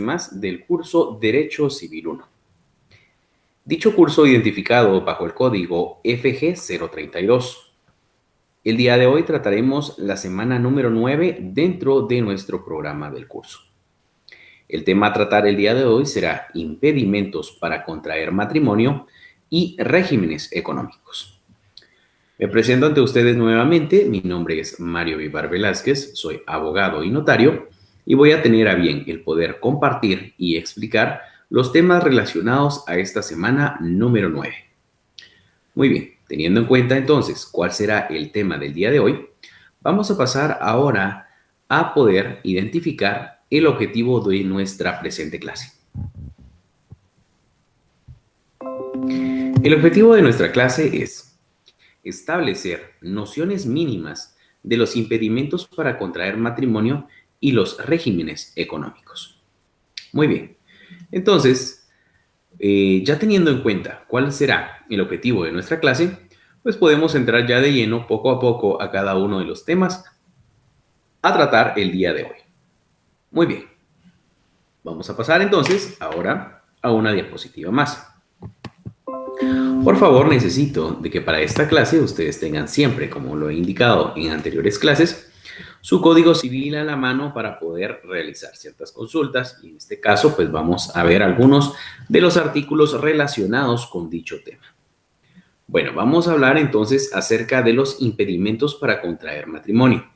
Más del curso Derecho Civil 1. Dicho curso identificado bajo el código FG032. El día de hoy trataremos la semana número 9 dentro de nuestro programa del curso. El tema a tratar el día de hoy será impedimentos para contraer matrimonio y regímenes económicos. Me presento ante ustedes nuevamente. Mi nombre es Mario Vivar Velázquez, soy abogado y notario y voy a tener a bien el poder compartir y explicar los temas relacionados a esta semana número 9. Muy bien, teniendo en cuenta entonces cuál será el tema del día de hoy, vamos a pasar ahora a poder identificar el objetivo de nuestra presente clase. El objetivo de nuestra clase es establecer nociones mínimas de los impedimentos para contraer matrimonio y los regímenes económicos. Muy bien, entonces, ya teniendo en cuenta cuál será el objetivo de nuestra clase, pues podemos entrar ya de lleno poco a poco a cada uno de los temas a tratar el día de hoy. Muy bien, vamos a pasar entonces ahora a una diapositiva más. Por favor, necesito de que para esta clase ustedes tengan siempre, como lo he indicado en anteriores clases, su código civil a la mano para poder realizar ciertas consultas, y en este caso pues vamos a ver algunos de los artículos relacionados con dicho tema. Bueno, vamos a hablar entonces acerca de los impedimentos para contraer matrimonio.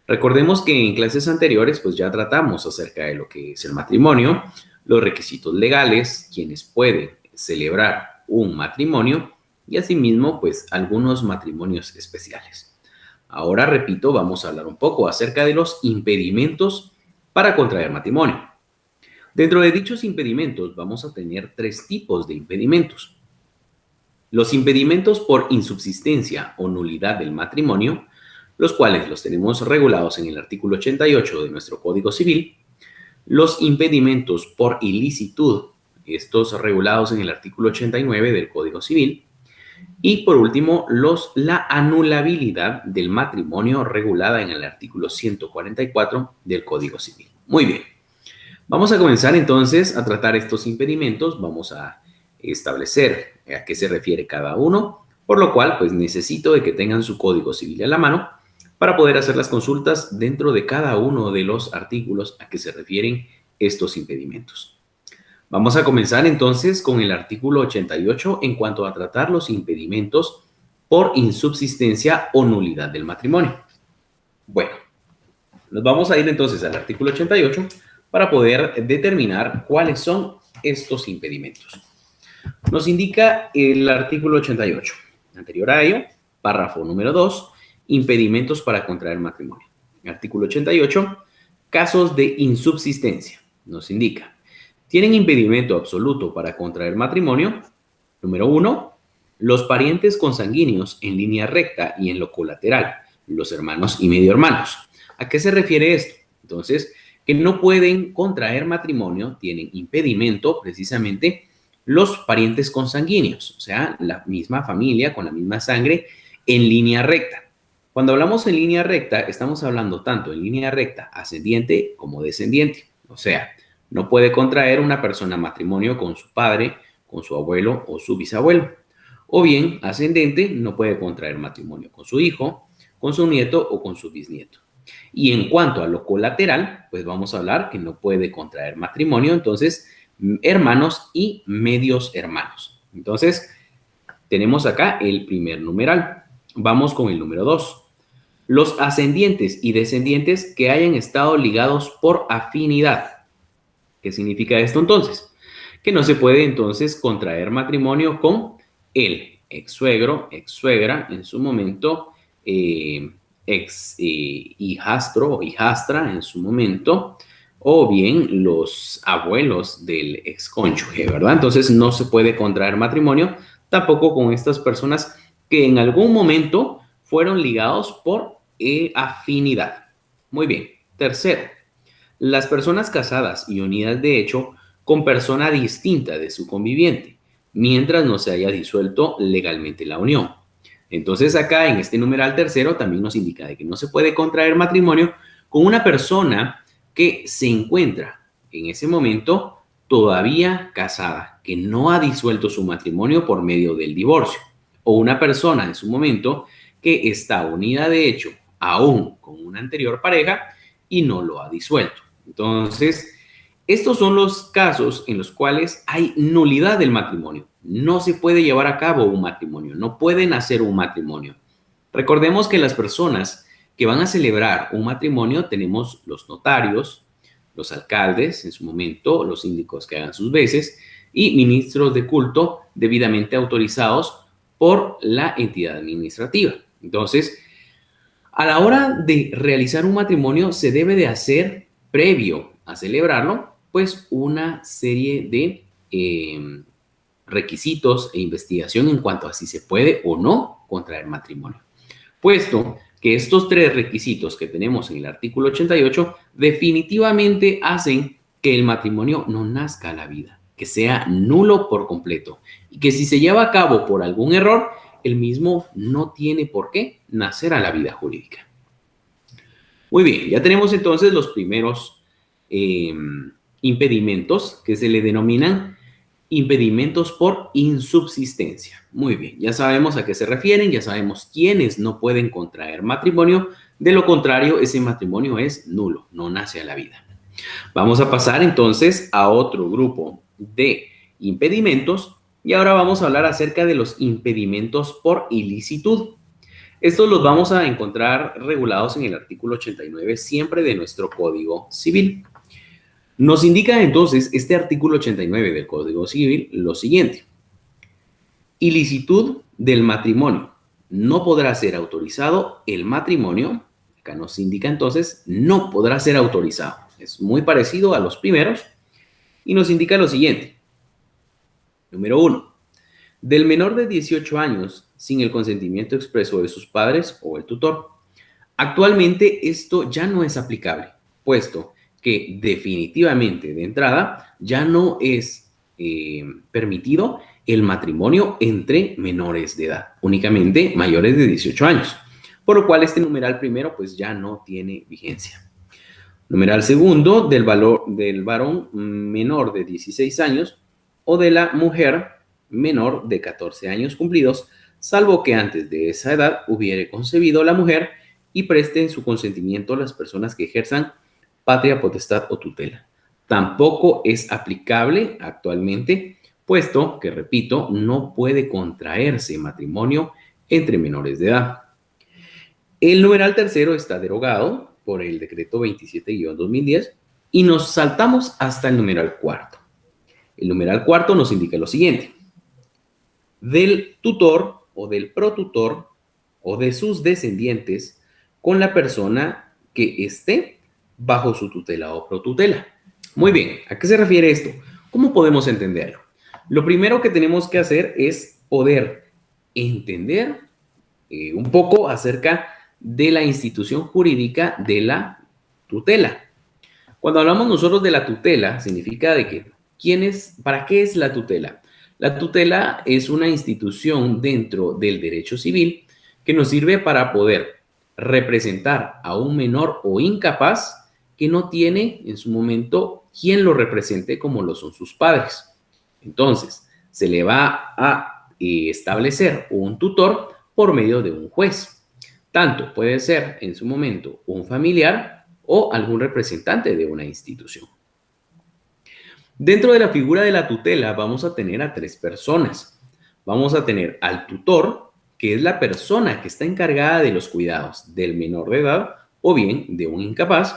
Recordemos que en clases anteriores pues ya tratamos acerca de lo que es el matrimonio, los requisitos legales, quienes pueden celebrar un matrimonio y asimismo pues algunos matrimonios especiales. Ahora, repito, vamos a hablar un poco acerca de los impedimentos para contraer matrimonio. Dentro de dichos impedimentos vamos a tener tres tipos de impedimentos. Los impedimentos por insubsistencia o nulidad del matrimonio, los cuales los tenemos regulados en el artículo 88 de nuestro Código Civil. Los impedimentos por ilicitud, estos regulados en el artículo 89 del Código Civil. Y por último, la anulabilidad del matrimonio regulada en el artículo 144 del Código Civil. Muy bien. Vamos a comenzar entonces a tratar estos impedimentos. Vamos a establecer a qué se refiere cada uno, por lo cual pues necesito de que tengan su Código Civil a la mano para poder hacer las consultas dentro de cada uno de los artículos a que se refieren estos impedimentos. Vamos a comenzar entonces con el artículo 88 en cuanto a tratar los impedimentos por insubsistencia o nulidad del matrimonio. Bueno, nos vamos a ir entonces al artículo 88 para poder determinar cuáles son estos impedimentos. Nos indica el artículo 88. Anterior a ello, párrafo número 2, impedimentos para contraer matrimonio. Artículo 88, casos de insubsistencia. Nos indica: tienen impedimento absoluto para contraer matrimonio. Número 1, los parientes consanguíneos en línea recta y en lo colateral, los hermanos y medio hermanos. ¿A qué se refiere esto? Entonces, que no pueden contraer matrimonio, tienen impedimento precisamente los parientes consanguíneos, o sea, la misma familia con la misma sangre en línea recta. Cuando hablamos en línea recta, estamos hablando tanto en línea recta ascendiente como descendiente, o sea, no puede contraer una persona matrimonio con su padre, con su abuelo o su bisabuelo. O bien, ascendente, no puede contraer matrimonio con su hijo, con su nieto o con su bisnieto. Y en cuanto a lo colateral, pues vamos a hablar que no puede contraer matrimonio, entonces, hermanos y medios hermanos. Entonces, tenemos acá el primer numeral. Vamos con el número 2. Los ascendientes y descendientes que hayan estado ligados por afinidad. ¿Qué significa esto entonces? Que no se puede entonces contraer matrimonio con el ex suegro, ex suegra, en su momento, ex hijastro o hijastra en su momento, o bien los abuelos del ex cónyuge, ¿verdad? Entonces no se puede contraer matrimonio tampoco con estas personas que en algún momento fueron ligados por afinidad. Muy bien. Tercero, las personas casadas y unidas de hecho con persona distinta de su conviviente, mientras no se haya disuelto legalmente la unión. Entonces acá en este numeral tercero también nos indica de que no se puede contraer matrimonio con una persona que se encuentra en ese momento todavía casada, que no ha disuelto su matrimonio por medio del divorcio, o una persona en su momento que está unida de hecho aún con una anterior pareja y no lo ha disuelto. Entonces, estos son los casos en los cuales hay nulidad del matrimonio. No se puede llevar a cabo un matrimonio, no pueden hacer un matrimonio. Recordemos que las personas que van a celebrar un matrimonio tenemos los notarios, los alcaldes, en su momento, los síndicos que hagan sus veces y ministros de culto debidamente autorizados por la entidad administrativa. Entonces, a la hora de realizar un matrimonio se debe de hacer previo a celebrarlo, pues una serie de requisitos e investigación en cuanto a si se puede o no contraer matrimonio. Puesto que estos tres requisitos que tenemos en el artículo 88 definitivamente hacen que el matrimonio no nazca a la vida, que sea nulo por completo y que si se lleva a cabo por algún error, el mismo no tiene por qué nacer a la vida jurídica. Muy bien, ya tenemos entonces los primeros impedimentos que se le denominan impedimentos por insubsistencia. Muy bien, ya sabemos a qué se refieren, ya sabemos quiénes no pueden contraer matrimonio. De lo contrario, ese matrimonio es nulo, no nace a la vida. Vamos a pasar entonces a otro grupo de impedimentos y ahora vamos a hablar acerca de los impedimentos por ilicitud. Estos los vamos a encontrar regulados en el artículo 89 siempre de nuestro Código Civil. Nos indica entonces este artículo 89 del Código Civil lo siguiente. Ilicitud del matrimonio. No podrá ser autorizado el matrimonio. Acá nos indica entonces, no podrá ser autorizado. Es muy parecido a los primeros y nos indica lo siguiente. Número 1. Del menor de 18 años sin el consentimiento expreso de sus padres o el tutor. Actualmente esto ya no es aplicable, puesto que definitivamente de entrada ya no es permitido el matrimonio entre menores de edad, únicamente mayores de 18 años, por lo cual este numeral primero pues ya no tiene vigencia. Numeral segundo, del varón menor de 16 años o de la mujer menor de 14 años cumplidos, salvo que antes de esa edad hubiere concebido la mujer y presten su consentimiento a las personas que ejerzan patria, potestad o tutela. Tampoco es aplicable actualmente, puesto que, repito, no puede contraerse matrimonio entre menores de edad. El numeral tercero está derogado por el decreto 27-2010 y nos saltamos hasta el numeral cuarto. El numeral cuarto nos indica lo siguiente. Del tutor o del protutor o de sus descendientes con la persona que esté bajo su tutela o protutela. Muy bien, ¿a qué se refiere esto? ¿Cómo podemos entenderlo? Lo primero que tenemos que hacer es poder entender un poco acerca de la institución jurídica de la tutela. Cuando hablamos nosotros de la tutela, significa de que ¿para qué es la tutela? La tutela es una institución dentro del derecho civil que nos sirve para poder representar a un menor o incapaz que no tiene en su momento quien lo represente como lo son sus padres. Entonces, se le va a establecer un tutor por medio de un juez. Tanto puede ser en su momento un familiar o algún representante de una institución. Dentro de la figura de la tutela vamos a tener a tres personas. Vamos a tener al tutor, que es la persona que está encargada de los cuidados del menor de edad o bien de un incapaz.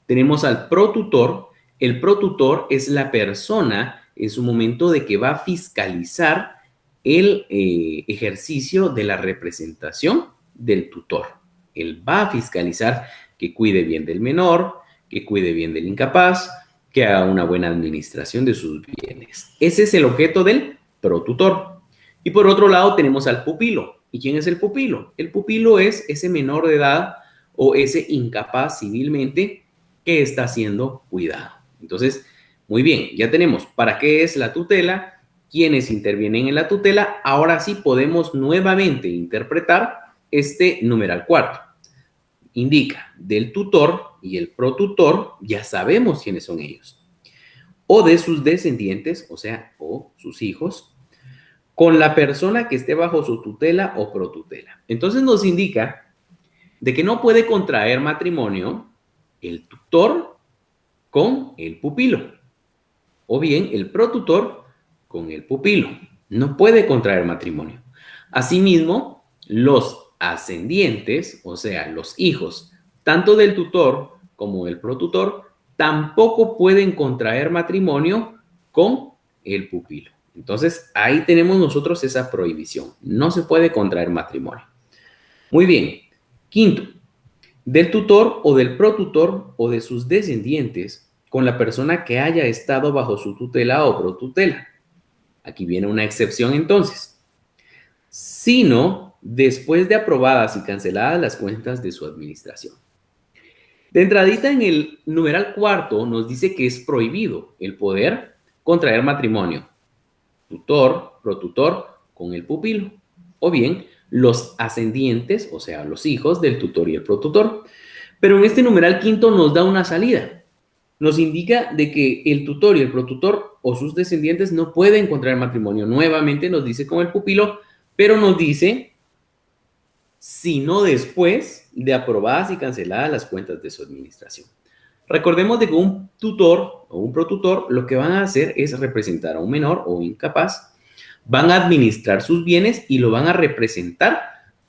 Tenemos al protutor. El protutor es la persona en su momento de que va a fiscalizar el ejercicio de la representación del tutor. Él va a fiscalizar que cuide bien del menor, que cuide bien del incapaz, que haga una buena administración de sus bienes. Ese es el objeto del protutor. Y por otro lado tenemos al pupilo. ¿Y quién es el pupilo? El pupilo es ese menor de edad o ese incapaz civilmente que está siendo cuidado. Entonces, muy bien, ya tenemos para qué es la tutela, quiénes intervienen en la tutela. Ahora sí podemos nuevamente interpretar este numeral cuarto. Indica del tutor y el protutor, ya sabemos quiénes son ellos. o de sus descendientes, o sea, o sus hijos, con la persona que esté bajo su tutela o protutela. Entonces nos indica de que no puede contraer matrimonio el tutor con el pupilo, o bien el protutor con el pupilo. No puede contraer matrimonio. Asimismo, los ascendientes, o sea, los hijos, tanto del tutor como del protutor, tampoco pueden contraer matrimonio con el pupilo. Entonces, ahí tenemos nosotros esa prohibición. No se puede contraer matrimonio. Muy bien. Quinto, del tutor o del protutor o de sus descendientes con la persona que haya estado bajo su tutela o protutela. Aquí viene una excepción entonces. Sino después de aprobadas y canceladas las cuentas de su administración. De entradita en el numeral cuarto nos dice que es prohibido el poder contraer matrimonio, tutor, protutor con el pupilo, o bien los ascendientes, o sea, los hijos del tutor y el protutor. Pero en este numeral quinto nos da una salida. Nos indica de que el tutor y el protutor o sus descendientes no pueden contraer matrimonio. Nuevamente nos dice con el pupilo, pero nos dice sino después de aprobadas y canceladas las cuentas de su administración. Recordemos de que un tutor o un protutor lo que van a hacer es representar a un menor o incapaz, van a administrar sus bienes y lo van a representar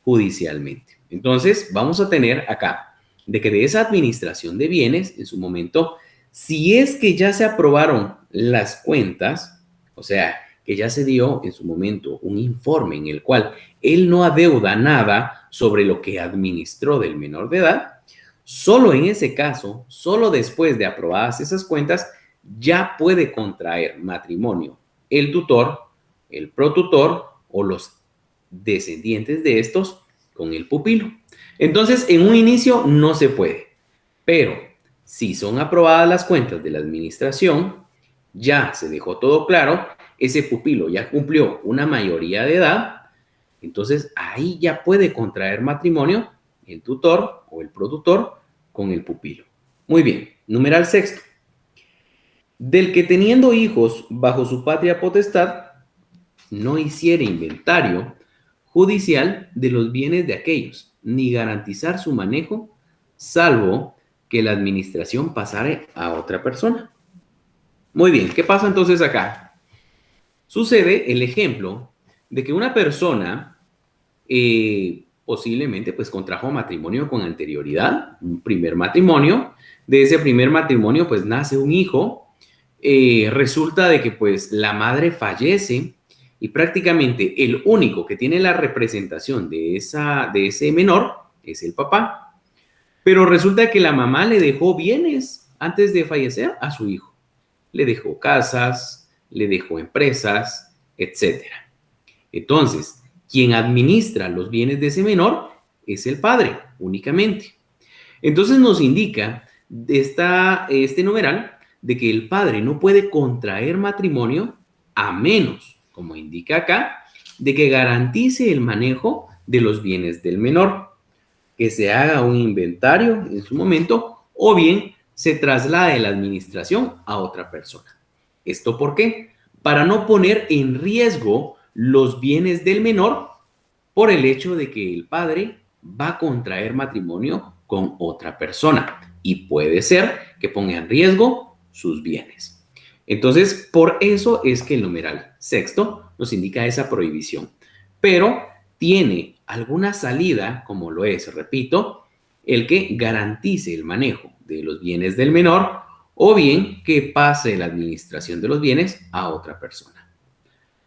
judicialmente. Entonces, vamos a tener acá de que de esa administración de bienes, en su momento, si es que ya se aprobaron las cuentas, o sea, que ya se dio en su momento un informe en el cual él no adeuda nada sobre lo que administró del menor de edad, solo en ese caso, solo después de aprobadas esas cuentas, ya puede contraer matrimonio el tutor, el protutor o los descendientes de estos con el pupilo. Entonces, en un inicio no se puede, pero si son aprobadas las cuentas de la administración, ya se dejó todo claro, ese pupilo ya cumplió una mayoría de edad, entonces ahí ya puede contraer matrimonio el tutor o el protutor con el pupilo. Muy bien, numeral sexto. Del que teniendo hijos bajo su patria potestad, no hiciere inventario judicial de los bienes de aquellos, ni garantizar su manejo, salvo que la administración pasare a otra persona. Muy bien, ¿qué pasa entonces acá? Sucede el ejemplo de que una persona posiblemente pues contrajo matrimonio con anterioridad, un primer matrimonio, de ese primer matrimonio pues nace un hijo, resulta de que pues la madre fallece y prácticamente el único que tiene la representación de ese menor es el papá, pero resulta que la mamá le dejó bienes antes de fallecer a su hijo, le dejó casas, le dejó empresas, etcétera. Entonces, quien administra los bienes de ese menor es el padre únicamente. Entonces nos indica este numeral de que el padre no puede contraer matrimonio a menos, como indica acá, de que garantice el manejo de los bienes del menor, que se haga un inventario en su momento o bien se traslade la administración a otra persona. ¿Esto por qué? Para no poner en riesgo los bienes del menor por el hecho de que el padre va a contraer matrimonio con otra persona y puede ser que ponga en riesgo sus bienes. Entonces, por eso es que el numeral sexto nos indica esa prohibición, pero tiene alguna salida, como lo es, repito, el que garantice el manejo de los bienes del menor o bien que pase la administración de los bienes a otra persona.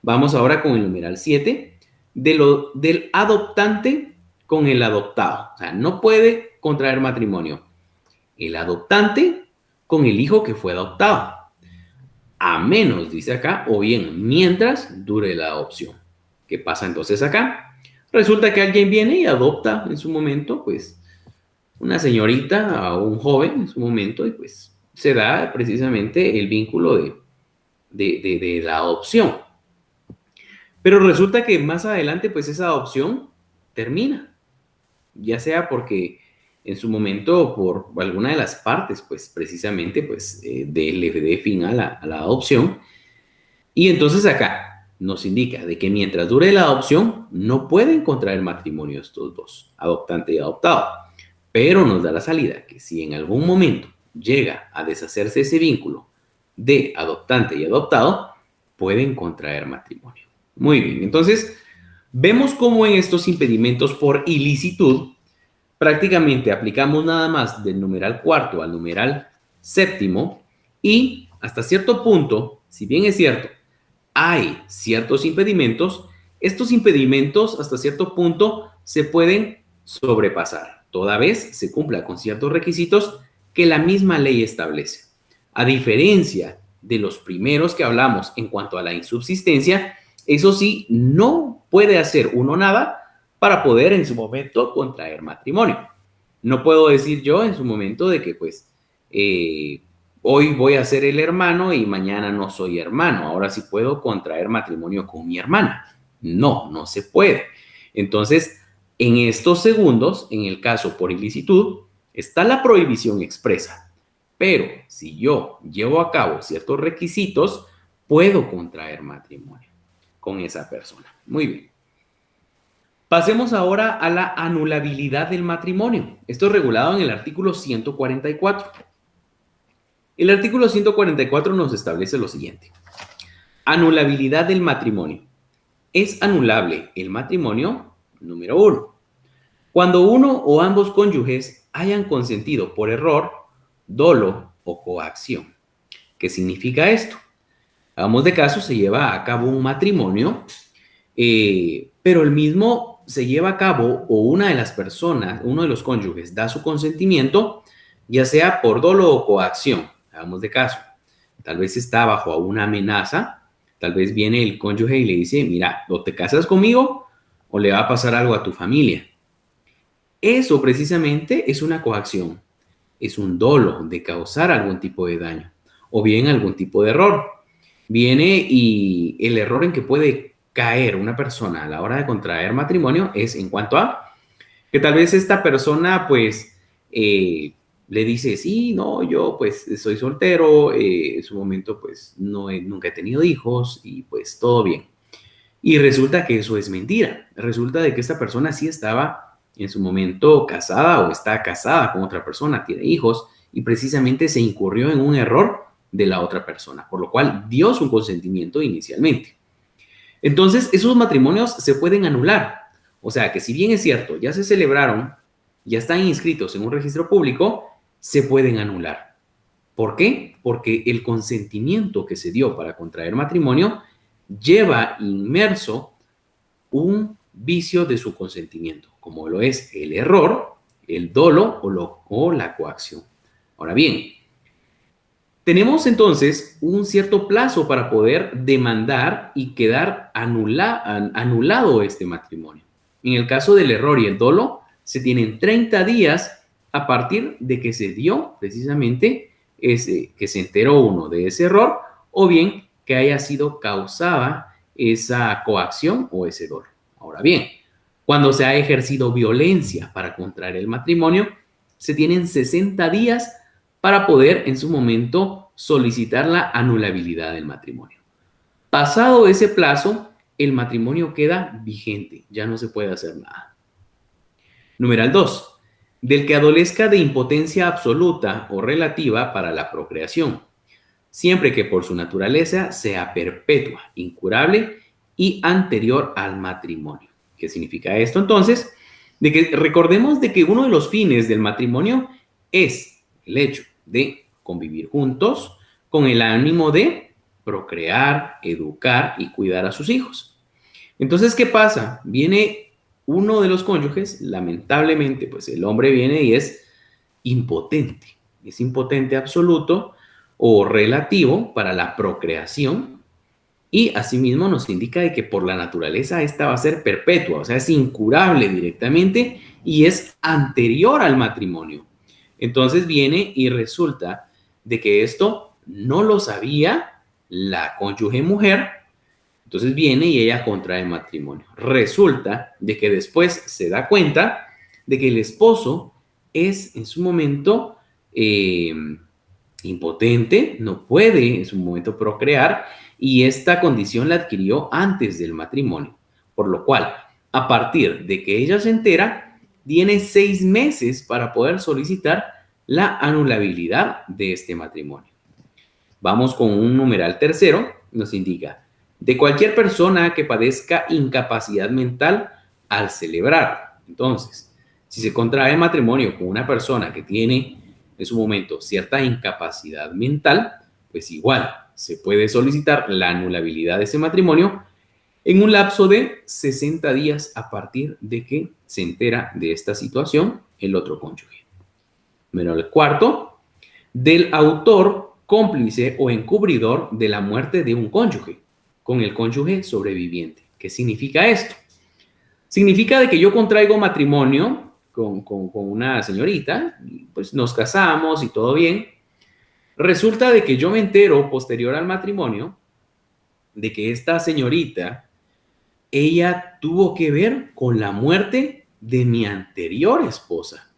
Vamos ahora con el numeral 7, del adoptante con el adoptado. O sea, no puede contraer matrimonio el adoptante con el hijo que fue adoptado, a menos, dice acá, o bien mientras dure la adopción. ¿Qué pasa entonces acá? Resulta que alguien viene y adopta en su momento, pues, una señorita o un joven en su momento y pues se da precisamente el vínculo de la adopción. Pero resulta que más adelante, pues esa adopción termina, ya sea porque en su momento por alguna de las partes, pues precisamente, pues le dé fin a la adopción. Y entonces acá nos indica de que mientras dure la adopción, no pueden contraer matrimonio estos dos, adoptante y adoptado. Pero nos da la salida que si en algún momento llega a deshacerse ese vínculo de adoptante y adoptado, pueden contraer matrimonio. Muy bien, entonces vemos cómo en estos impedimentos por ilicitud prácticamente aplicamos nada más del numeral cuarto al numeral séptimo y hasta cierto punto, si bien es cierto, hay ciertos impedimentos, estos impedimentos hasta cierto punto se pueden sobrepasar, toda vez se cumpla con ciertos requisitos que la misma ley establece. A diferencia de los primeros que hablamos en cuanto a la insubsistencia, eso sí, no puede hacer uno nada para poder en su momento contraer matrimonio. No puedo decir yo en su momento de que pues hoy voy a ser el hermano y mañana no soy hermano. Ahora sí puedo contraer matrimonio con mi hermana. No, no se puede. Entonces, en estos segundos, en el caso por ilicitud, está la prohibición expresa. Pero si yo llevo a cabo ciertos requisitos, puedo contraer matrimonio con esa persona. Muy bien. Pasemos ahora a la anulabilidad del matrimonio. Esto es regulado en el artículo 144. El artículo 144 nos establece lo siguiente. Anulabilidad del matrimonio. Es anulable el matrimonio, número 1, cuando uno o ambos cónyuges hayan consentido por error, dolo o coacción. ¿Qué significa esto? Hagamos de caso, se lleva a cabo un matrimonio, pero el mismo se lleva a cabo o una de las personas, uno de los cónyuges da su consentimiento, ya sea por dolo o coacción. Hagamos de caso, tal vez está bajo una amenaza, tal vez viene el cónyuge y le dice, mira, o te casas conmigo o le va a pasar algo a tu familia. Eso precisamente es una coacción, es un dolo de causar algún tipo de daño o bien algún tipo de error. Viene y el error en que puede caer una persona a la hora de contraer matrimonio es en cuanto a que tal vez esta persona pues le dice, sí, no, yo pues soy soltero, en su momento pues nunca he tenido hijos y pues todo bien. Y resulta que eso es mentira. Resulta de que esta persona sí estaba en su momento casada o está casada con otra persona, tiene hijos y precisamente se incurrió en un error de la otra persona, por lo cual dio su consentimiento inicialmente. Entonces, esos matrimonios se pueden anular. O sea, que si bien es cierto, ya se celebraron, ya están inscritos en un registro público, se pueden anular. ¿Por qué? Porque el consentimiento que se dio para contraer matrimonio lleva inmerso un vicio de su consentimiento, como lo es el error, el dolo o la coacción. Ahora bien, tenemos entonces un cierto plazo para poder demandar y quedar anulado este matrimonio. En el caso del error y el dolo, se tienen 30 días a partir de que se dio precisamente que se enteró uno de ese error o bien que haya sido causada esa coacción o ese dolo. Ahora bien, cuando se ha ejercido violencia para contraer el matrimonio, se tienen 60 días para poder en su momento solicitar la anulabilidad del matrimonio. Pasado ese plazo, el matrimonio queda vigente, ya no se puede hacer nada. Numeral 2. Del que adolezca de impotencia absoluta o relativa para la procreación, siempre que por su naturaleza sea perpetua, incurable y anterior al matrimonio. ¿Qué significa esto entonces? De que recordemos de que uno de los fines del matrimonio es el hecho de convivir juntos con el ánimo de procrear, educar y cuidar a sus hijos. Entonces, ¿qué pasa? Viene uno de los cónyuges, lamentablemente, pues el hombre viene y es impotente absoluto o relativo para la procreación y asimismo nos indica de que por la naturaleza esta va a ser perpetua, o sea, es incurable directamente y es anterior al matrimonio. Entonces viene y resulta de que esto no lo sabía la cónyuge mujer, entonces viene y ella contrae matrimonio. Resulta de que después se da cuenta de que el esposo es en su momento impotente, no puede en su momento procrear y esta condición la adquirió antes del matrimonio. Por lo cual, a partir de que ella se entera, tiene 6 meses para poder solicitar la anulabilidad de este matrimonio. Vamos con un numeral tercero, nos indica, de cualquier persona que padezca incapacidad mental al celebrar. Entonces, si se contrae matrimonio con una persona que tiene en su momento cierta incapacidad mental, pues igual se puede solicitar la anulabilidad de ese matrimonio en un lapso de 60 días a partir de que se entera de esta situación el otro cónyuge. Número el cuarto, del autor cómplice o encubridor de la muerte de un cónyuge con el cónyuge sobreviviente. ¿Qué significa esto? Significa de que yo contraigo matrimonio con una señorita, y pues nos casamos y todo bien. Resulta de que yo me entero posterior al matrimonio de que esta señorita, ella tuvo que ver con la muerte de mi anterior esposa.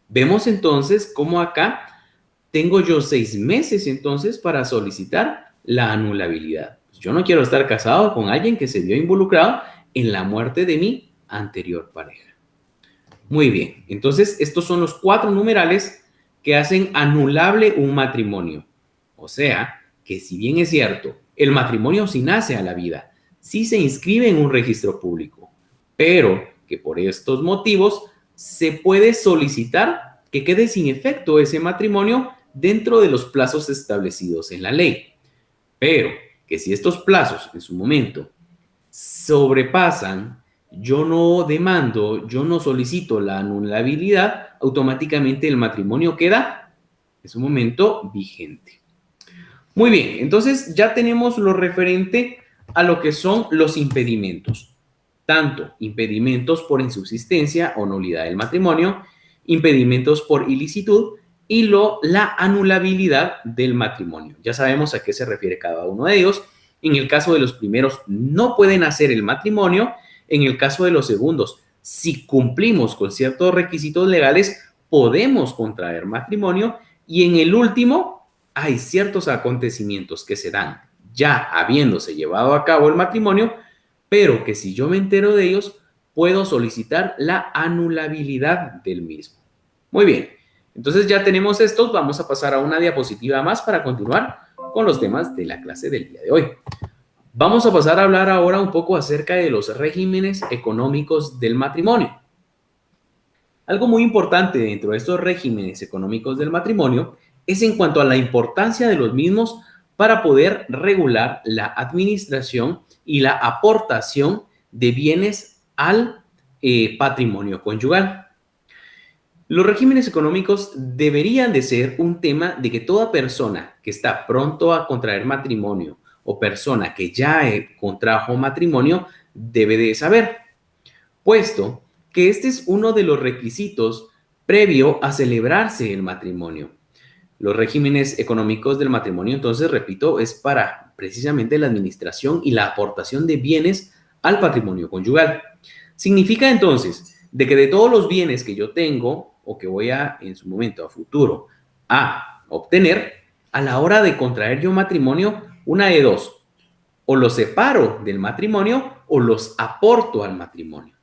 Vemos entonces cómo acá tengo yo 6 meses entonces para solicitar la anulabilidad. Yo no quiero estar casado con alguien que se vio involucrado en la muerte de mi anterior pareja. Muy bien, entonces estos son los 4 numerales que hacen anulable un matrimonio. O sea, que si bien es cierto, el matrimonio sí nace a la vida, sí se inscribe en un registro público, pero que por estos motivos se puede solicitar que quede sin efecto ese matrimonio dentro de los plazos establecidos en la ley. Pero que si estos plazos en su momento sobrepasan, yo no demando, yo no solicito la anulabilidad, automáticamente el matrimonio queda en su momento vigente. Muy bien, entonces ya tenemos lo referente a lo que son los impedimentos, tanto impedimentos por insubsistencia o nulidad del matrimonio, impedimentos por ilicitud y la anulabilidad del matrimonio. Ya sabemos a qué se refiere cada uno de ellos. En el caso de los primeros, no pueden hacer el matrimonio. En el caso de los segundos, si cumplimos con ciertos requisitos legales, podemos contraer matrimonio. Y en el último, hay ciertos acontecimientos que se dan ya habiéndose llevado a cabo el matrimonio, pero que si yo me entero de ellos, puedo solicitar la anulabilidad del mismo. Muy bien, entonces ya tenemos estos, vamos a pasar a una diapositiva más para continuar con los temas de la clase del día de hoy. Vamos a pasar a hablar ahora un poco acerca de los regímenes económicos del matrimonio. Algo muy importante dentro de estos regímenes económicos del matrimonio es en cuanto a la importancia de los mismos para poder regular la administración y la aportación de bienes al patrimonio conyugal. Los regímenes económicos deberían de ser un tema de que toda persona que está pronto a contraer matrimonio o persona que ya contrajo matrimonio debe de saber, puesto que este es uno de los requisitos previo a celebrarse el matrimonio. Los regímenes económicos del matrimonio, entonces, repito, es para precisamente la administración y la aportación de bienes al patrimonio conyugal. Significa entonces de que de todos los bienes que yo tengo o que voy a, en su momento, a futuro, a obtener, a la hora de contraer yo matrimonio, una de dos, o los separo del matrimonio o los aporto al matrimonio.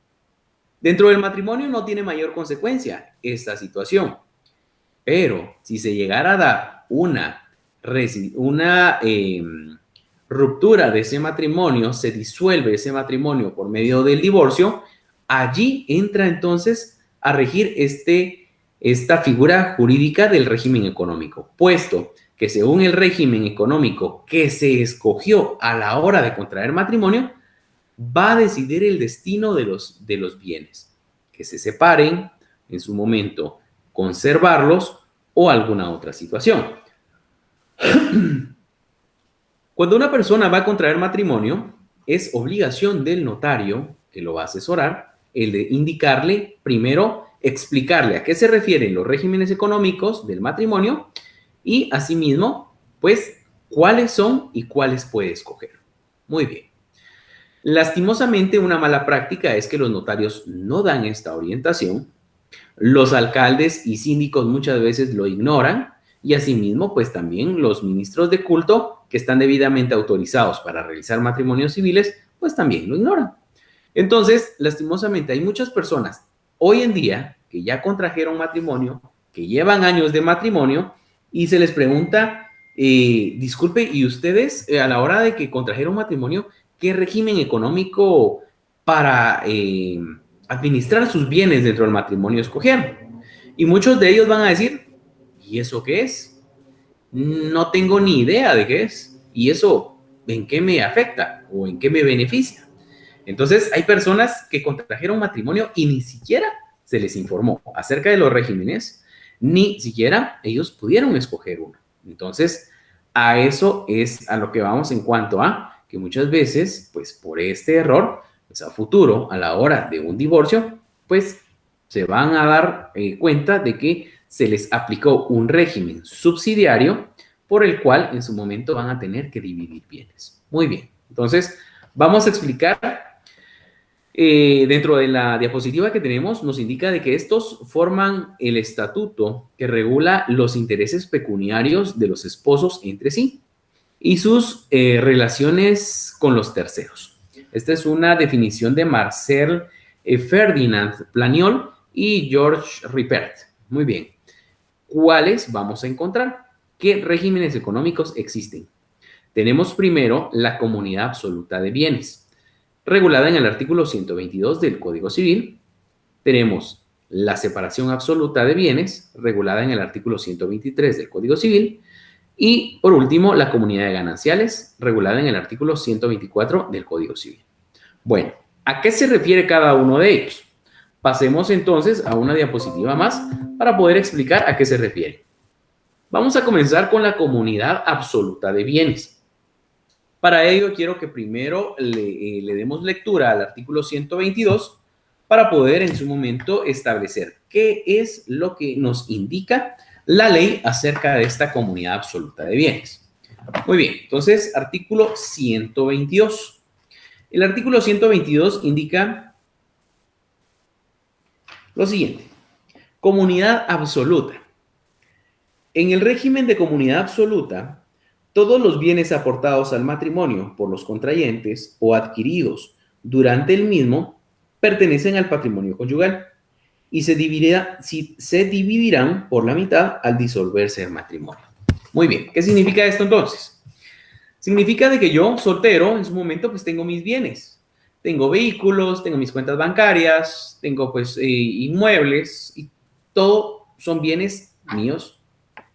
Dentro del matrimonio no tiene mayor consecuencia esta situación, pero si se llegara a dar una ruptura de ese matrimonio, se disuelve ese matrimonio por medio del divorcio, allí entra entonces a regir esta figura jurídica del régimen económico, puesto que según el régimen económico que se escogió a la hora de contraer matrimonio, va a decidir el destino de los bienes, que se separen en su momento, conservarlos o alguna otra situación. Cuando una persona va a contraer matrimonio, es obligación del notario que lo va a asesorar el de indicarle, primero, explicarle a qué se refieren los regímenes económicos del matrimonio y, asimismo, pues, cuáles son y cuáles puede escoger. Muy bien. Lastimosamente, una mala práctica es que los notarios no dan esta orientación, Los alcaldes y síndicos muchas veces lo ignoran y asimismo, pues también los ministros de culto que están debidamente autorizados para realizar matrimonios civiles, pues también lo ignoran. Entonces, lastimosamente, hay muchas personas hoy en día que ya contrajeron matrimonio, que llevan años de matrimonio y se les pregunta, disculpe, ¿y ustedes a la hora de que contrajeron matrimonio, qué régimen económico para administrar sus bienes dentro del matrimonio escogieron? Y muchos de ellos van a decir, ¿y eso qué es? No tengo ni idea de qué es. ¿Y eso en qué me afecta o en qué me beneficia? Entonces, hay personas que contrajeron matrimonio y ni siquiera se les informó acerca de los regímenes, ni siquiera ellos pudieron escoger uno. Entonces, a eso es a lo que vamos en cuanto a que muchas veces, pues por este error, pues a futuro, a la hora de un divorcio, pues se van a dar cuenta de que se les aplicó un régimen subsidiario por el cual en su momento van a tener que dividir bienes. Muy bien, entonces vamos a explicar. Dentro de la diapositiva que tenemos nos indica de que estos forman el estatuto que regula los intereses pecuniarios de los esposos entre sí y sus relaciones con los terceros. Esta es una definición de Marcel Ferdinand Planiol y George Ripert. Muy bien. ¿Cuáles vamos a encontrar? ¿Qué regímenes económicos existen? Tenemos primero la comunidad absoluta de bienes, regulada en el artículo 122 del Código Civil. Tenemos la separación absoluta de bienes, regulada en el artículo 123 del Código Civil. Y, por último, la comunidad de gananciales, regulada en el artículo 124 del Código Civil. Bueno, ¿a qué se refiere cada uno de ellos? Pasemos entonces a una diapositiva más para poder explicar a qué se refiere. Vamos a comenzar con la comunidad absoluta de bienes. Para ello, quiero que primero le demos lectura al artículo 122 para poder en su momento establecer qué es lo que nos indica la ley acerca de esta comunidad absoluta de bienes. Muy bien, entonces, artículo 122. El artículo 122 indica lo siguiente: comunidad absoluta. En el régimen de comunidad absoluta, todos los bienes aportados al matrimonio por los contrayentes o adquiridos durante el mismo pertenecen al patrimonio conyugal y se dividirán por la mitad al disolverse el matrimonio. Muy bien, ¿qué significa esto entonces? Significa de que yo, soltero, en su momento, pues tengo mis bienes. Tengo vehículos, tengo mis cuentas bancarias, tengo pues inmuebles y todo son bienes míos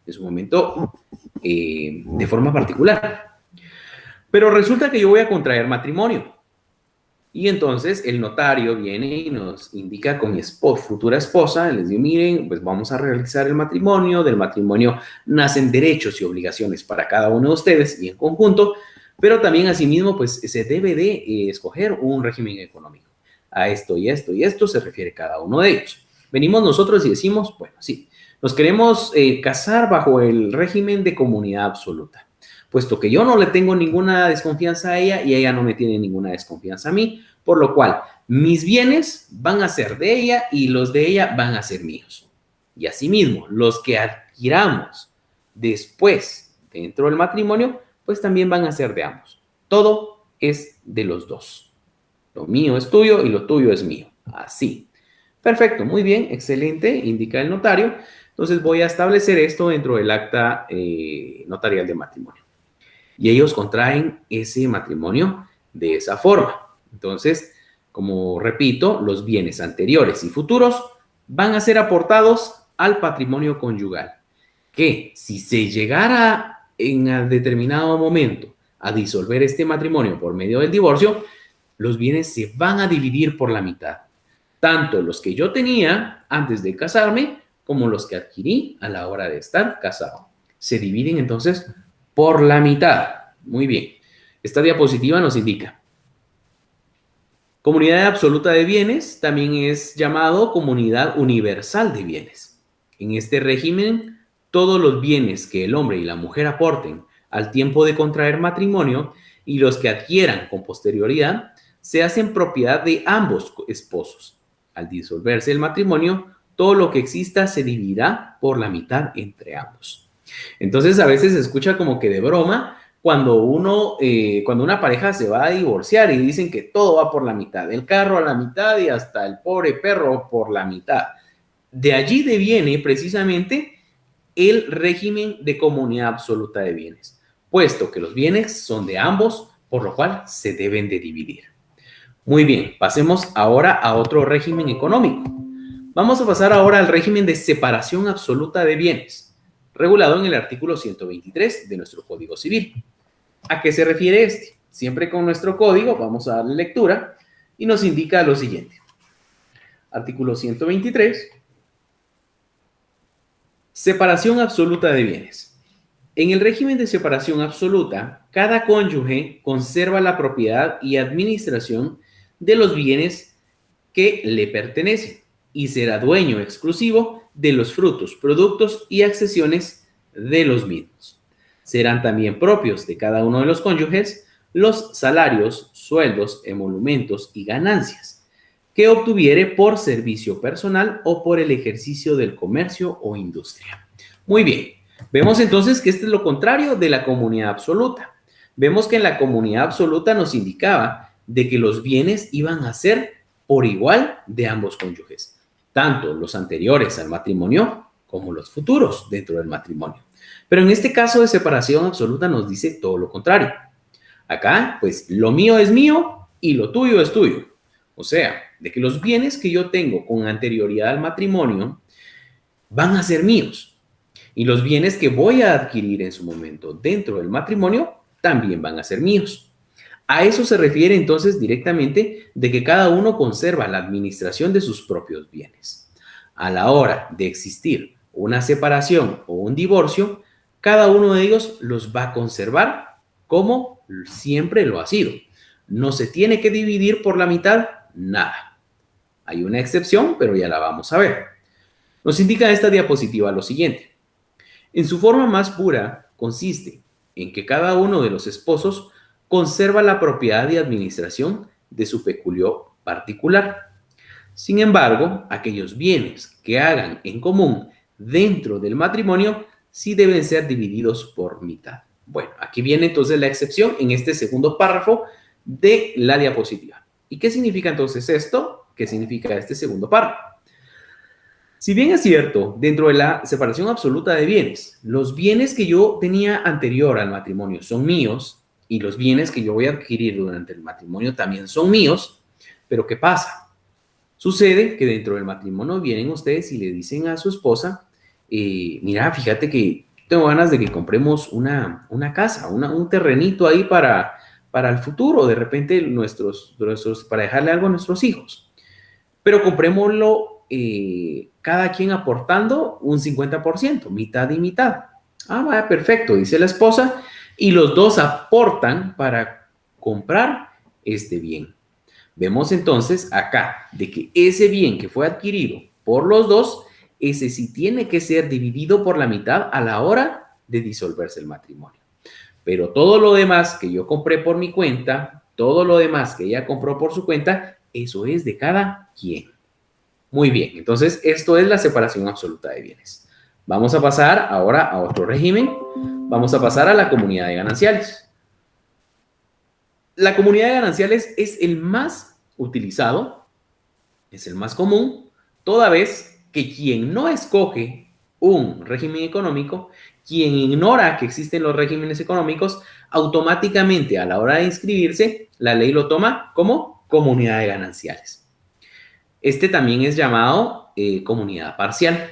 en su momento de forma particular. Pero resulta que yo voy a contraer matrimonio. Y entonces el notario viene y nos indica con mi futura esposa, les digo, miren, pues vamos a realizar el matrimonio, del matrimonio nacen derechos y obligaciones para cada uno de ustedes y en conjunto, pero también asimismo pues se debe de escoger un régimen económico. A esto y esto y esto se refiere cada uno de ellos. Venimos nosotros y decimos, bueno, sí, nos queremos casar bajo el régimen de comunidad absoluta, puesto que yo no le tengo ninguna desconfianza a ella y ella no me tiene ninguna desconfianza a mí, por lo cual mis bienes van a ser de ella y los de ella van a ser míos. Y asimismo, los que adquiramos después dentro del matrimonio, pues también van a ser de ambos. Todo es de los dos. Lo mío es tuyo y lo tuyo es mío. Así. Perfecto, muy bien, excelente, indica el notario. Entonces voy a establecer esto dentro del acta notarial de matrimonio. Y ellos contraen ese matrimonio de esa forma. Entonces, como repito, los bienes anteriores y futuros van a ser aportados al patrimonio conyugal, que si se llegara en un determinado momento a disolver este matrimonio por medio del divorcio, los bienes se van a dividir por la mitad. Tanto los que yo tenía antes de casarme como los que adquirí a la hora de estar casado. Se dividen entonces por la mitad. Muy bien. Esta diapositiva nos indica: comunidad absoluta de bienes también es llamado comunidad universal de bienes. En este régimen, todos los bienes que el hombre y la mujer aporten al tiempo de contraer matrimonio y los que adquieran con posterioridad se hacen propiedad de ambos esposos. Al disolverse el matrimonio, todo lo que exista se dividirá por la mitad entre ambos. Entonces, a veces se escucha como que de broma cuando cuando una pareja se va a divorciar y dicen que todo va por la mitad, el carro a la mitad y hasta el pobre perro por la mitad. De allí deviene precisamente el régimen de comunidad absoluta de bienes, puesto que los bienes son de ambos, por lo cual se deben de dividir. Muy bien, pasemos ahora a otro régimen económico. Vamos a pasar ahora al régimen de separación absoluta de bienes, regulado en el artículo 123 de nuestro Código Civil. ¿A qué se refiere este? Siempre con nuestro código vamos a darle lectura y nos indica lo siguiente. Artículo 123. Separación absoluta de bienes. En el régimen de separación absoluta, cada cónyuge conserva la propiedad y administración de los bienes que le pertenecen y será dueño exclusivo de los frutos, productos y accesiones de los mismos. Serán también propios de cada uno de los cónyuges los salarios, sueldos, emolumentos y ganancias que obtuviere por servicio personal o por el ejercicio del comercio o industria. Muy bien, vemos entonces que este es lo contrario de la comunidad absoluta. Vemos que en la comunidad absoluta nos indicaba de que los bienes iban a ser por igual de ambos cónyuges, tanto los anteriores al matrimonio como los futuros dentro del matrimonio. Pero en este caso de separación absoluta nos dice todo lo contrario. Acá, pues, lo mío es mío y lo tuyo es tuyo. O sea, de que los bienes que yo tengo con anterioridad al matrimonio van a ser míos. Y los bienes que voy a adquirir en su momento dentro del matrimonio también van a ser míos. A eso se refiere entonces directamente de que cada uno conserva la administración de sus propios bienes. A la hora de existir una separación o un divorcio, cada uno de ellos los va a conservar como siempre lo ha sido. No se tiene que dividir por la mitad nada. Hay una excepción, pero ya la vamos a ver. Nos indica esta diapositiva lo siguiente. En su forma más pura, consiste en que cada uno de los esposos conserva la propiedad y administración de su peculio particular. Sin embargo, aquellos bienes que hagan en común dentro del matrimonio sí deben ser divididos por mitad. Bueno, aquí viene entonces la excepción en este segundo párrafo de la diapositiva. ¿Y qué significa entonces esto? ¿Qué significa este segundo párrafo? Si bien es cierto, dentro de la separación absoluta de bienes, los bienes que yo tenía anterior al matrimonio son míos y los bienes que yo voy a adquirir durante el matrimonio también son míos, pero ¿qué pasa? Sucede que dentro del matrimonio vienen ustedes y le dicen a su esposa, mira, fíjate que tengo ganas de que compremos una casa, un terrenito ahí para el futuro, de repente para dejarle algo a nuestros hijos. Pero comprémoslo cada quien aportando un 50%, mitad y mitad. Ah, vaya, perfecto, dice la esposa, y los dos aportan para comprar este bien. Vemos entonces acá de que ese bien que fue adquirido por los dos, ese sí tiene que ser dividido por la mitad a la hora de disolverse el matrimonio. Pero todo lo demás que yo compré por mi cuenta, todo lo demás que ella compró por su cuenta, eso es de cada quien. Muy bien, entonces esto es la separación absoluta de bienes. Vamos a pasar ahora a otro régimen. Vamos a pasar a la comunidad de gananciales. La comunidad de gananciales es el más utilizado, es el más común, toda vez que quien no escoge un régimen económico, quien ignora que existen los regímenes económicos, automáticamente a la hora de inscribirse, la ley lo toma como comunidad de gananciales. Este también es llamado comunidad parcial.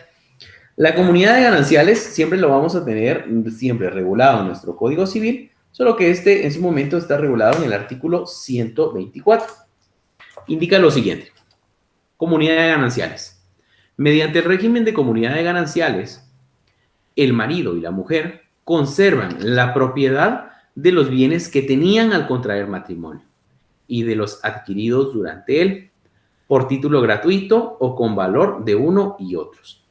La comunidad de gananciales siempre lo vamos a tener siempre regulado en nuestro Código Civil, solo que este en su momento está regulado en el artículo 124. Indica lo siguiente. Comunidad de gananciales. Mediante el régimen de comunidad de gananciales, el marido y la mujer conservan la propiedad de los bienes que tenían al contraer matrimonio y de los adquiridos durante él, por título gratuito o con valor de uno y otros,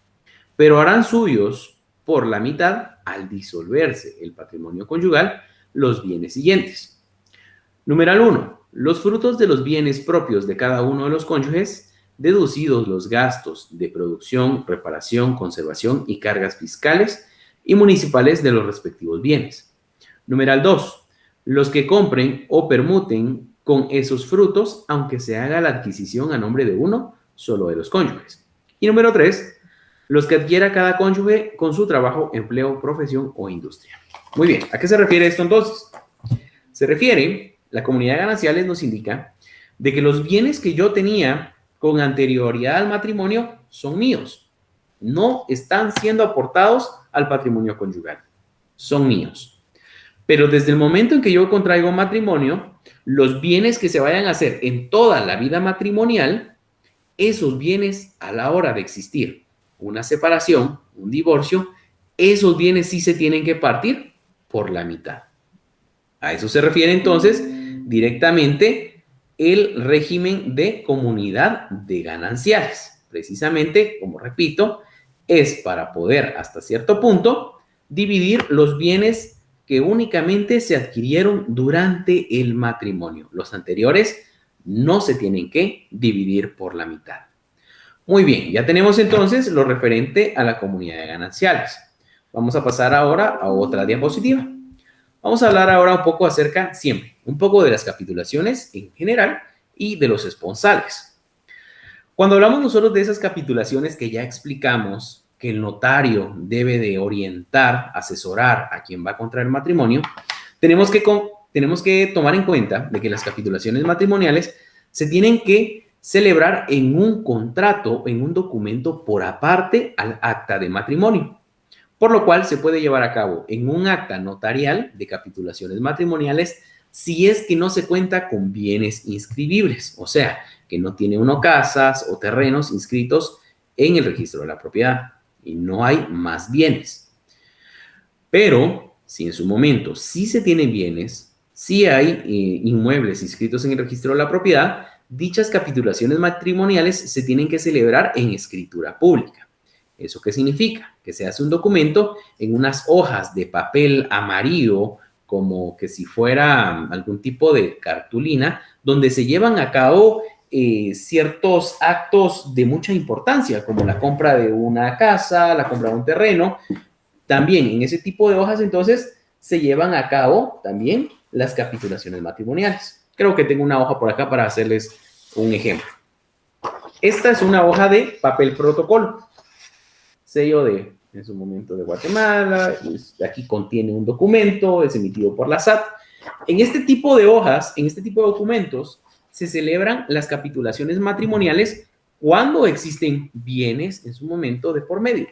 pero harán suyos por la mitad al disolverse el patrimonio conyugal los bienes siguientes. Numeral 1. Los frutos de los bienes propios de cada uno de los cónyuges deducidos los gastos de producción, reparación, conservación y cargas fiscales y municipales de los respectivos bienes. Numeral 2. Los que compren o permuten con esos frutos, aunque se haga la adquisición a nombre de uno solo de los cónyuges. Y número 3. Los que adquiera cada cónyuge con su trabajo, empleo, profesión o industria. Muy bien, ¿a qué se refiere esto entonces? Se refiere, la comunidad de gananciales nos indica de que los bienes que yo tenía con anterioridad al matrimonio son míos. No están siendo aportados al patrimonio conyugal. Son míos. Pero desde el momento en que yo contraigo matrimonio, los bienes que se vayan a hacer en toda la vida matrimonial, esos bienes a la hora de existir una separación, un divorcio, esos bienes sí se tienen que partir por la mitad. A eso se refiere entonces directamente el régimen de comunidad de gananciales. Precisamente, como repito, es para poder hasta cierto punto dividir los bienes que únicamente se adquirieron durante el matrimonio. Los anteriores no se tienen que dividir por la mitad. Muy bien, ya tenemos entonces lo referente a la comunidad de gananciales. Vamos a pasar ahora a otra diapositiva. Vamos a hablar ahora un poco acerca, siempre, un poco de las capitulaciones en general y de los esponsales. Cuando hablamos nosotros de esas capitulaciones que ya explicamos que el notario debe de orientar, asesorar a quien va a contraer matrimonio, tenemos que tomar en cuenta de que las capitulaciones matrimoniales se tienen que celebrar en un contrato, en un documento por aparte al acta de matrimonio, por lo cual se puede llevar a cabo en un acta notarial de capitulaciones matrimoniales si es que no se cuenta con bienes inscribibles, o sea, que no tiene uno casas o terrenos inscritos en el registro de la propiedad y no hay más bienes. Pero si en su momento sí se tienen bienes, sí hay inmuebles inscritos en el registro de la propiedad, dichas capitulaciones matrimoniales se tienen que celebrar en escritura pública. ¿Eso qué significa? Que se hace un documento en unas hojas de papel amarillo, como que si fuera algún tipo de cartulina, donde se llevan a cabo ciertos actos de mucha importancia, como la compra de una casa, la compra de un terreno. También en ese tipo de hojas, entonces, se llevan a cabo también las capitulaciones matrimoniales. Creo que tengo una hoja por acá para hacerles un ejemplo. Esta es una hoja de papel protocolo. Sello en su momento de Guatemala, aquí contiene un documento, es emitido por la SAT. En este tipo de hojas, en este tipo de documentos, se celebran las capitulaciones matrimoniales cuando existen bienes en su momento de por medio.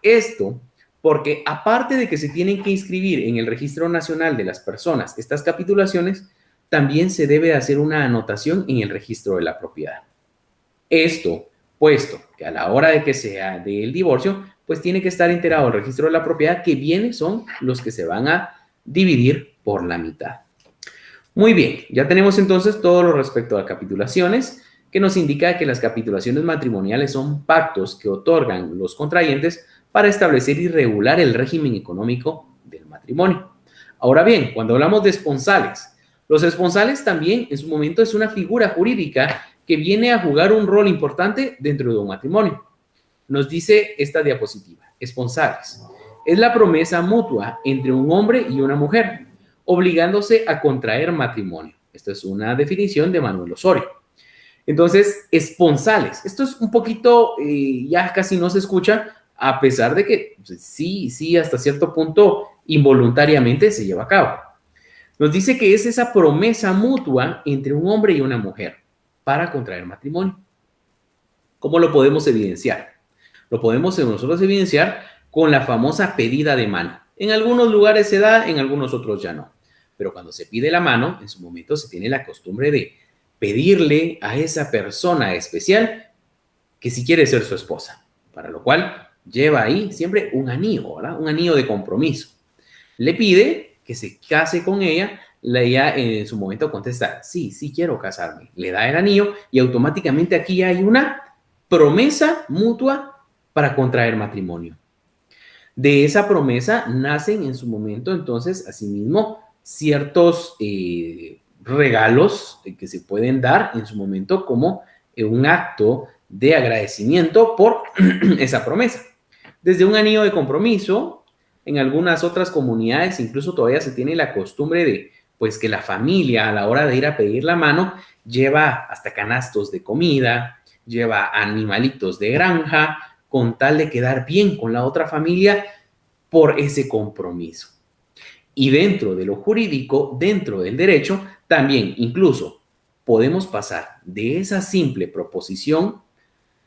Esto porque aparte de que se tienen que inscribir en el Registro Nacional de las Personas estas capitulaciones, también se debe hacer una anotación en el registro de la propiedad. Esto puesto que a la hora de que sea del divorcio, pues tiene que estar enterado el registro de la propiedad que bienes son los que se van a dividir por la mitad. Muy bien, ya tenemos entonces todo lo respecto a capitulaciones, que nos indica que las capitulaciones matrimoniales son pactos que otorgan los contrayentes para establecer y regular el régimen económico del matrimonio. Ahora bien, cuando hablamos de esponsales, los esponsales también en su momento es una figura jurídica que viene a jugar un rol importante dentro de un matrimonio. Nos dice esta diapositiva, esponsales. Es la promesa mutua entre un hombre y una mujer, obligándose a contraer matrimonio. Esta es una definición de Manuel Osorio. Entonces, esponsales. Esto es un poquito, ya casi no se escucha, a pesar de que sí, hasta cierto punto, involuntariamente se lleva a cabo. Nos dice que es esa promesa mutua entre un hombre y una mujer para contraer matrimonio. ¿Cómo lo podemos evidenciar? Lo podemos nosotros evidenciar con la famosa pedida de mano. En algunos lugares se da, en algunos otros ya no. Pero cuando se pide la mano, en su momento se tiene la costumbre de pedirle a esa persona especial que si quiere ser su esposa, para lo cual lleva ahí siempre un anillo, ¿verdad? Un anillo de compromiso. Le pide que se case con ella, ella en su momento contesta, sí quiero casarme. Le da el anillo y automáticamente aquí hay una promesa mutua para contraer matrimonio. De esa promesa nacen en su momento entonces asimismo ciertos regalos que se pueden dar en su momento como un acto de agradecimiento por esa promesa. Desde un anillo de compromiso, en algunas otras comunidades incluso todavía se tiene la costumbre de, pues, que la familia a la hora de ir a pedir la mano lleva hasta canastos de comida, lleva animalitos de granja, con tal de quedar bien con la otra familia por ese compromiso. Y dentro de lo jurídico, dentro del derecho, también incluso podemos pasar de esa simple proposición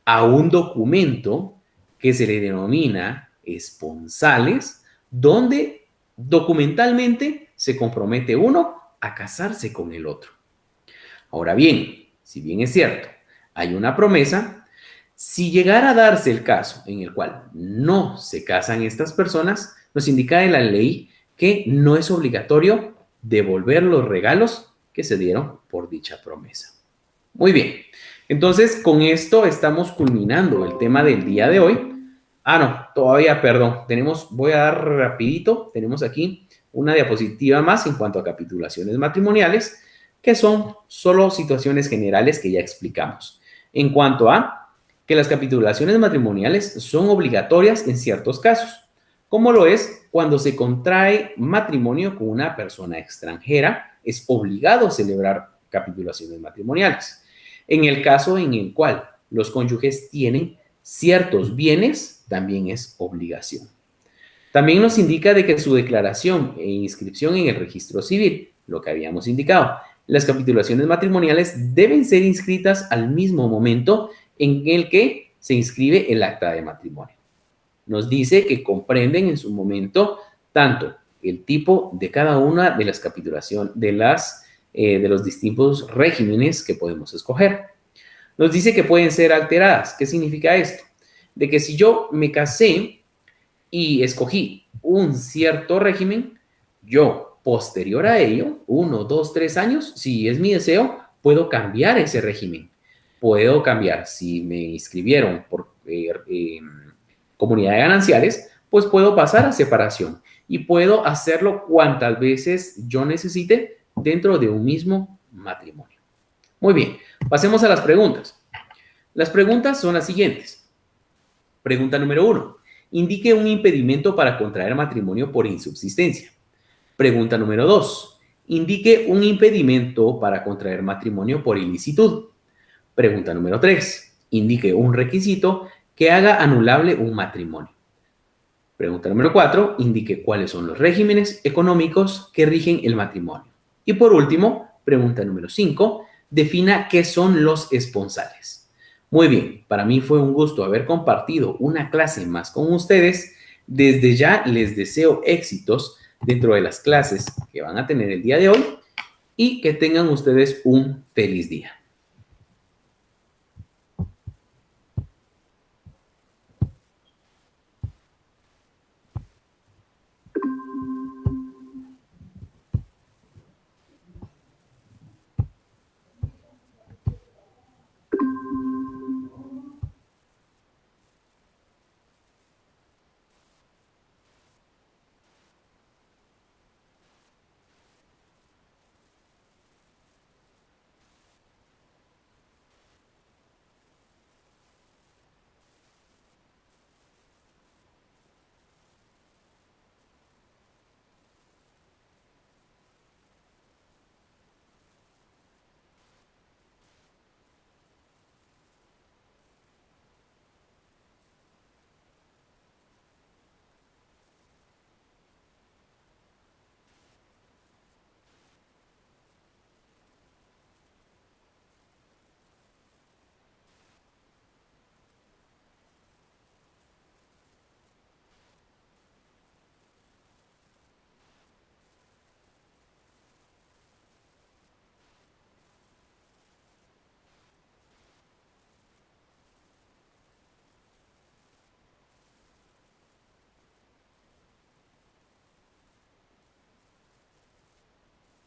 a un documento que se le denomina esponsales, donde documentalmente se compromete uno a casarse con el otro. Ahora bien, si bien es cierto, hay una promesa, si llegara a darse el caso en el cual no se casan estas personas, nos indica en la ley que no es obligatorio devolver los regalos que se dieron por dicha promesa. Muy bien, entonces con esto estamos culminando el tema del día de hoy. No, todavía, perdón, voy a dar rapidito, tenemos aquí una diapositiva más en cuanto a capitulaciones matrimoniales, que son solo situaciones generales que ya explicamos. En cuanto a que las capitulaciones matrimoniales son obligatorias en ciertos casos, como lo es cuando se contrae matrimonio con una persona extranjera, es obligado celebrar capitulaciones matrimoniales. En el caso en el cual los cónyuges tienen ciertos bienes, también es obligación. También nos indica de que su declaración e inscripción en el registro civil, lo que habíamos indicado, las capitulaciones matrimoniales deben ser inscritas al mismo momento en el que se inscribe el acta de matrimonio. Nos dice que comprenden en su momento tanto el tipo de cada una de las capitulaciones, de los distintos regímenes que podemos escoger. Nos dice que pueden ser alteradas. ¿Qué significa esto? De que si yo me casé y escogí un cierto régimen, yo, posterior a ello, 1, 2, 3 años, si es mi deseo, puedo cambiar ese régimen. Puedo cambiar, si me inscribieron por comunidad de gananciales, pues puedo pasar a separación y puedo hacerlo cuantas veces yo necesite dentro de un mismo matrimonio. Muy bien, pasemos a las preguntas. Las preguntas son las siguientes. Pregunta número 1. Indique un impedimento para contraer matrimonio por insubsistencia. Pregunta número 2. Indique un impedimento para contraer matrimonio por ilicitud. Pregunta número 3. Indique un requisito que haga anulable un matrimonio. Pregunta número 4. Indique cuáles son los regímenes económicos que rigen el matrimonio. Y por último, pregunta número 5. Defina qué son los esponsales. Muy bien, para mí fue un gusto haber compartido una clase más con ustedes. Desde ya les deseo éxitos dentro de las clases que van a tener el día de hoy y que tengan ustedes un feliz día.